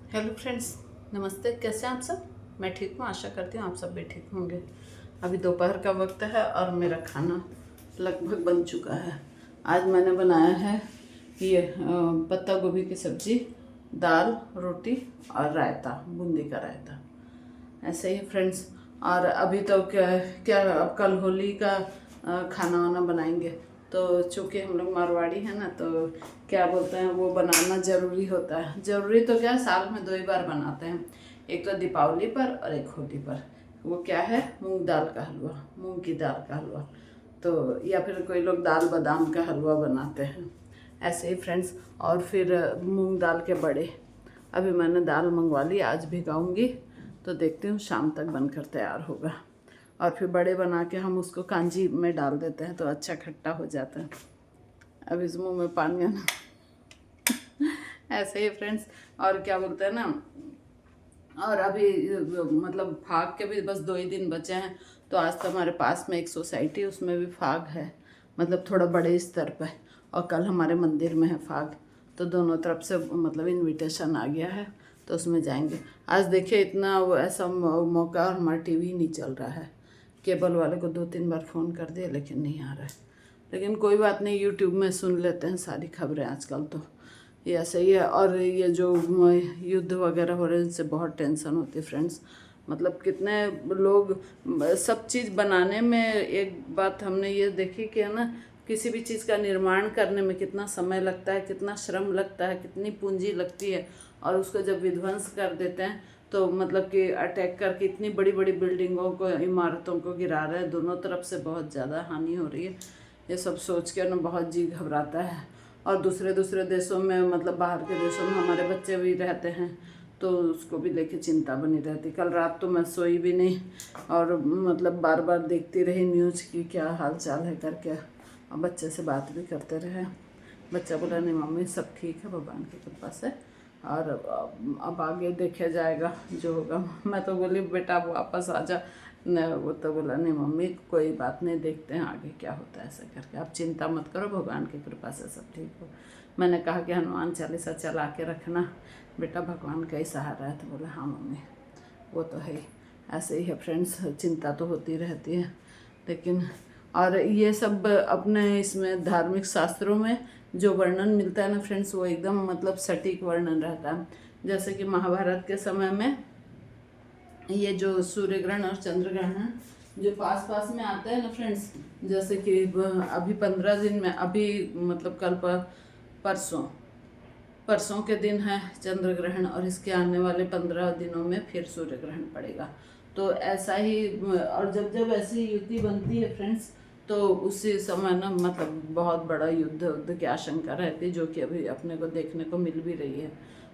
Hello friends, नमस्ते। कैसे हैं आप सब? मैं ठीक हूँ, आशा करती हूँ आप सब भी ठीक होंगे। अभी दोपहर का वक्त है और मेरा खाना लगभग बन चुका है। आज मैंने बनाया है ये पत्ता गोभी की सब्ज़ी, दाल, रोटी और रायता, बूंदी का रायता। ऐसे ही फ्रेंड्स। और अभी तो क्या क्या अब कल होली का खाना वाना बनाएंगे। तो चूँकि हम लोग मारवाड़ी हैं ना, तो क्या बोलते हैं, वो बनाना ज़रूरी होता है। ज़रूरी तो क्या, साल में 2 ही बार बनाते हैं। एक तो दीपावली पर और एक होली पर। वो क्या है, मूंग दाल का हलवा, मूंग की दाल का हलवा। तो या फिर कोई लोग दाल बादाम का हलवा बनाते हैं, ऐसे ही फ्रेंड्स। और फिर मूंग दाल के बड़े। अभी मैंने दाल मंगवा ली, आज भिगाऊंगी तो देखती हूँ शाम तक बनकर तैयार होगा। और फिर बड़े बना के हम उसको कांजी में डाल देते हैं तो अच्छा खट्टा हो जाता है। अब इस मुंह में पानी आना ऐसे ही फ्रेंड्स। और क्या बोलते हैं ना, और अभी मतलब फाग के भी बस 2 ही दिन बचे हैं। तो आज तो हमारे पास में एक सोसाइटी, उसमें भी फाग है, मतलब थोड़ा बड़े स्तर पर। और कल हमारे मंदिर में है फाग। तो दोनों तरफ से मतलब इनविटेशन आ गया है, तो उसमें जाएंगे। आज देखिए इतना वो ऐसा मौका, और हमारा टीवी नहीं चल रहा है। केबल वाले को 2-3 बार फ़ोन कर दिए लेकिन नहीं आ रहा है। लेकिन कोई बात नहीं, यूट्यूब में सुन लेते हैं सारी खबरें आजकल तो। ये ऐसे ही है। और ये जो युद्ध वगैरह हो रहे हैं, इनसे बहुत टेंशन होती है फ्रेंड्स। मतलब कितने लोग सब चीज़ बनाने में, एक बात हमने ये देखी कि है ना, किसी भी चीज़ का निर्माण करने में कितना समय लगता है, कितना श्रम लगता है, कितनी पूंजी लगती है। और उसको जब विध्वंस कर देते हैं तो मतलब कि अटैक करके इतनी बड़ी बड़ी बिल्डिंगों को, इमारतों को गिरा रहे हैं। दोनों तरफ से बहुत ज़्यादा हानि हो रही है। ये सब सोच के ना बहुत जी घबराता है। और दूसरे दूसरे देशों में, मतलब बाहर के देशों में हमारे बच्चे भी रहते हैं, तो उसको भी लेके चिंता बनी रहती। कल रात तो मैं सोई भी नहीं, और मतलब बार बार देखती रही न्यूज़ की क्या हाल चाल है करके। और बच्चे से बात भी करते रहे। बच्चा बोला नहीं मम्मी सब ठीक है भगवान की कृपा से, और अब आगे देखा जाएगा जो होगा। मैं तो बोली बेटा अब वापस आ जा। न वो तो बोला नहीं मम्मी कोई बात नहीं, देखते हैं आगे क्या होता है, ऐसा करके आप चिंता मत करो, भगवान की कृपा से सब ठीक हो। मैंने कहा कि हनुमान चालीसा चला के रखना बेटा, भगवान का ही सहारा है। तो बोला हाँ मम्मी वो तो है ही। ऐसे ही है फ्रेंड्स, चिंता तो होती रहती है। लेकिन और ये सब अपने इसमें धार्मिक शास्त्रों में जो वर्णन मिलता है ना फ्रेंड्स, वो एकदम मतलब सटीक वर्णन रहता है। जैसे कि महाभारत के समय में ये जो सूर्य ग्रहण और चंद्र ग्रहण है, जो पास पास में आता है ना फ्रेंड्स, जैसे कि अभी 15 दिन में, अभी मतलब कल पर परसों परसों के दिन है चंद्र ग्रहण, और इसके आने वाले 15 दिनों में फिर सूर्य ग्रहण पड़ेगा। तो ऐसा ही, और जब जब ऐसी युति बनती है फ्रेंड्स, तो उसी समय ना मतलब बहुत बड़ा युद्ध की आशंका रहती है, जो कि अभी अपने को देखने को मिल भी रही है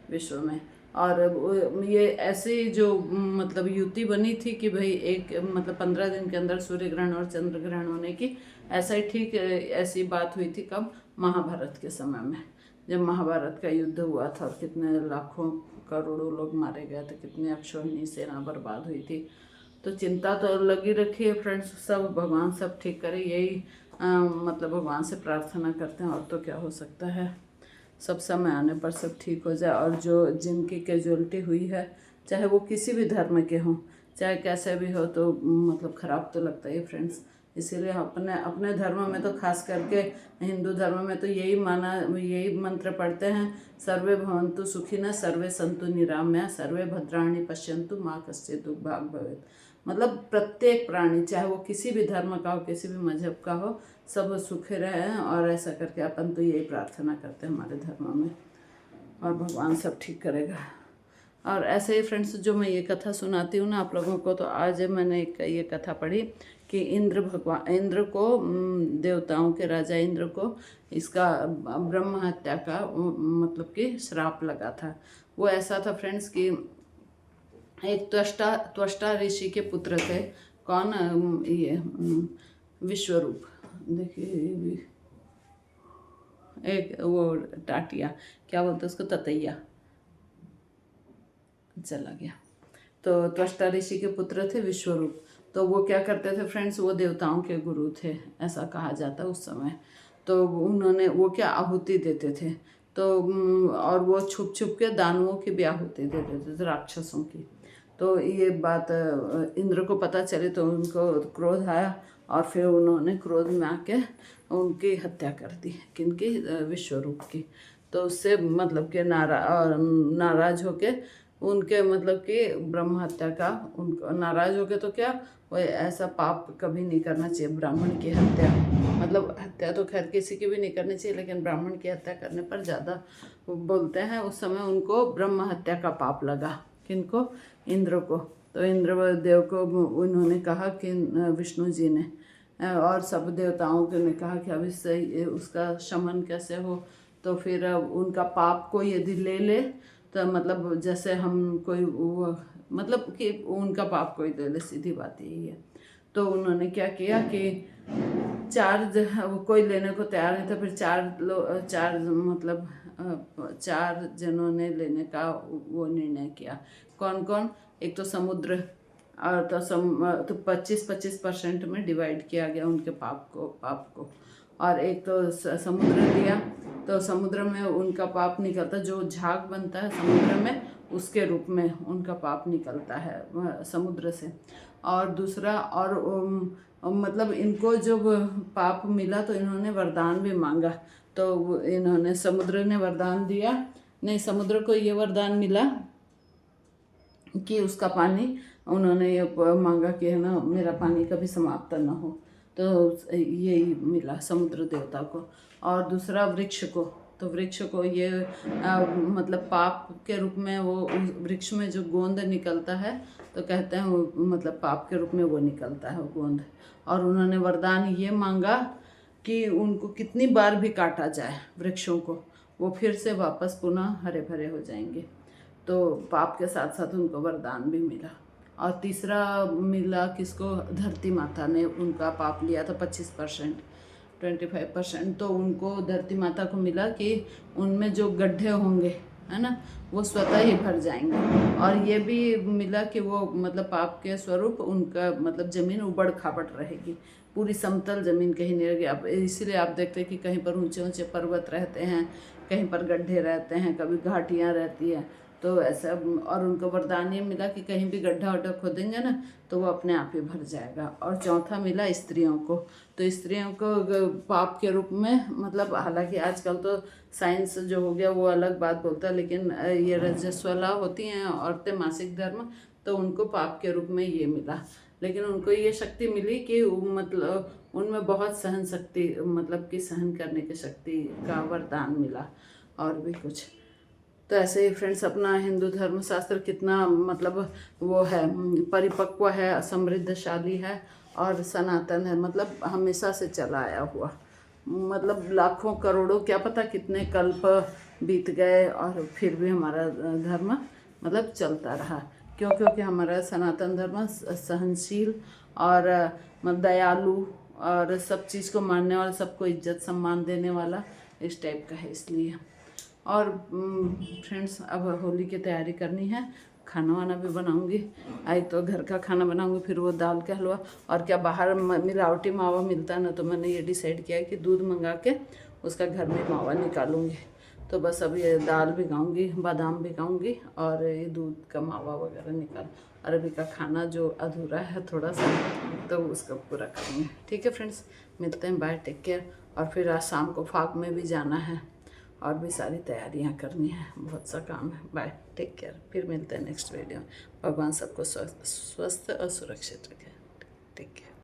विश्व में। और ये ऐसी जो मतलब युति बनी थी कि भाई एक मतलब 15 दिन के अंदर सूर्य ग्रहण और चंद्र ग्रहण होने की, ऐसा ही ठीक ऐसी बात हुई थी कब, महाभारत के समय में। जब महाभारत का युद्ध हुआ था और कितने लाखों करोड़ों लोग मारे गए थे, कितनी अक्षौहिणी सेना बर्बाद हुई थी। तो चिंता तो लगी रखी है फ्रेंड्स। सब भगवान सब ठीक करे, यही मतलब भगवान से प्रार्थना करते हैं, और तो क्या हो सकता है। सब समय आने पर सब ठीक हो जाए। और जो जिनकी कैजुअलिटी हुई है, चाहे वो किसी भी धर्म के हों, चाहे कैसे भी हो, तो मतलब ख़राब तो लगता ही फ्रेंड्स। इसीलिए अपने अपने धर्म में तो खास करके हिंदू धर्म में तो यही मंत्र पढ़ते हैं, सर्वे भवन्तु सुखिनः, सर्वे सन्तु निरामया, सर्वे भद्राणि पश्यन्तु, माँ कश्चित् दुर्भाग् भवेत्। मतलब प्रत्येक प्राणी, चाहे वो किसी भी धर्म का हो, किसी भी मजहब का हो, सब सुखी रहें। और ऐसा करके अपन तो यही प्रार्थना करते हैं हमारे धर्म में, और भगवान सब ठीक करेगा। और ऐसे ही फ्रेंड्स, जो मैं ये कथा सुनाती हूँ ना आप लोगों को, तो आज मैंने एक ये कथा पढ़ी कि इंद्र को, देवताओं के राजा इंद्र को इसका ब्रह्म हत्या का मतलब कि श्राप लगा था। वो ऐसा था फ्रेंड्स कि एक त्वष्टा ऋषि के पुत्र थे। कौन, ये विश्वरूप। देखिए एक वो टाटिया, क्या बोलते उसको, ततैया चला गया। तो त्वष्टा ऋषि के पुत्र थे विश्वरूप। तो वो क्या करते थे फ्रेंड्स, वो देवताओं के गुरु थे, ऐसा कहा जाता उस समय। तो उन्होंने वो क्या आहुति देते थे। तो और वो छुप छुप के दानवों की भी आहुति दे देते थे, राक्षसों की। तो ये बात इंद्र को पता चली तो उनको क्रोध आया और फिर उन्होंने क्रोध में आके उनकी हत्या कर दी, किनकी, विश्वरूप की। तो उससे मतलब कि नाराज होके उनके मतलब कि ब्रह्म हत्या का, उनको नाराज होके तो क्या, वो ऐसा पाप कभी नहीं करना चाहिए, ब्राह्मण की हत्या। मतलब हत्या तो खैर किसी की भी नहीं करनी चाहिए, लेकिन ब्राह्मण की हत्या करने पर ज़्यादा बोलते हैं। उस समय उनको ब्रह्म हत्या का पाप लगा, किनको, इंद्र को। तो इंद्र देव को उन्होंने कहा कि विष्णु जी ने और सब देवताओं ने कहा कि अभी सही उसका शमन कैसे हो। तो फिर उनका पाप को यदि ले ले तो मतलब जैसे हम कोई वो, मतलब कि उनका पाप कोई ले ले, सीधी बात यही है। तो उन्होंने क्या किया कि कोई लेने को तैयार नहीं था, फिर चार मतलब 4 जनों ने लेने का वो निर्णय किया। कौन कौन, एक तो समुद्र, और तो 25-25% में डिवाइड किया गया उनके पाप को। और एक तो समुद्र लिया, तो समुद्र में उनका पाप निकलता, जो झाग बनता है समुद्र में उसके रूप में उनका पाप निकलता है समुद्र से। और दूसरा, और मतलब इनको जब पाप मिला तो इन्होंने वरदान भी मांगा। तो इन्होंने, समुद्र ने वरदान दिया, नहीं, समुद्र को ये वरदान मिला कि उसका पानी, उन्होंने ये मांगा कि है ना, मेरा पानी कभी समाप्त ना हो। तो यही मिला समुद्र देवता को। और दूसरा वृक्ष को, तो वृक्ष को ये मतलब पाप के रूप में वो वृक्ष में जो गोंद निकलता है, तो कहते हैं वो मतलब पाप के रूप में वो निकलता है वो गोंद। और उन्होंने वरदान ये मांगा कि उनको कितनी बार भी काटा जाए वृक्षों को, वो फिर से वापस पुनः हरे भरे हो जाएंगे। तो पाप के साथ साथ उनको वरदान भी मिला। और तीसरा मिला किसको, धरती माता ने उनका पाप लिया था 25%, 25%। तो उनको धरती माता को मिला कि उनमें जो गड्ढे होंगे, है ना, वो स्वतः ही भर जाएंगे। और ये भी मिला कि वो मतलब पाप के स्वरूप उनका मतलब ज़मीन उबड़ खाबड़ रहेगी, पूरी समतल ज़मीन कहीं नहीं रहेगी। अब इसीलिए आप देखते हैं कि कहीं पर ऊंचे ऊंचे पर्वत रहते हैं, कहीं पर गड्ढे रहते हैं, कभी घाटियाँ रहती हैं। तो ऐसा, और उनको वरदान ये मिला कि कहीं भी गड्ढा वड्ढा खोदेंगे ना तो वो अपने आप ही भर जाएगा। और चौथा मिला स्त्रियों को, तो स्त्रियों को पाप के रूप में, मतलब हालांकि आजकल तो साइंस जो हो गया वो अलग बात बोलता है, लेकिन ये रजस्वला होती हैं औरतें, मासिक धर्म, तो उनको पाप के रूप में ये मिला। लेकिन उनको ये शक्ति मिली कि मतलब उनमें बहुत सहन शक्ति, मतलब कि सहन करने की शक्ति का वरदान मिला, और भी कुछ। तो ऐसे ही फ्रेंड्स, अपना हिंदू धर्म शास्त्र कितना मतलब वो है, परिपक्व है, समृद्धशाली है और सनातन है, मतलब हमेशा से चला आया हुआ। मतलब लाखों करोड़ों, क्या पता कितने कल्प बीत गए और फिर भी हमारा धर्म मतलब चलता रहा। क्योंकि हमारा सनातन धर्म सहनशील और दयालु और सब चीज़ को मानने वाला, सबको इज्जत सम्मान देने वाला, इस टाइप का है, इसलिए। और फ्रेंड्स, अब होली की तैयारी करनी है, खाना वाना भी बनाऊंगी। आई तो घर का खाना बनाऊंगी, फिर वो दाल का हलवा। और क्या, बाहर मिलावटी मावा मिलता है ना, तो मैंने ये डिसाइड किया है कि दूध मंगा के उसका घर में मावा निकालूंगी। तो बस अब ये दाल भिगाऊंगी, बादाम भिगाऊंगी और ये दूध का मावा वगैरह निकाल, और अभी का खाना जो अधूरा है थोड़ा सा, तो उसका पूरा करूँगी। ठीक है फ्रेंड्स, मिलते हैं, बाय, टेक केयर। और फिर आज शाम को फाग में भी जाना है और भी सारी तैयारियां करनी है, बहुत सा काम है। बाय, टेक केयर, फिर मिलते हैं नेक्स्ट वीडियो में। भगवान सबको स्वस्थ और सुरक्षित रखे। Take care.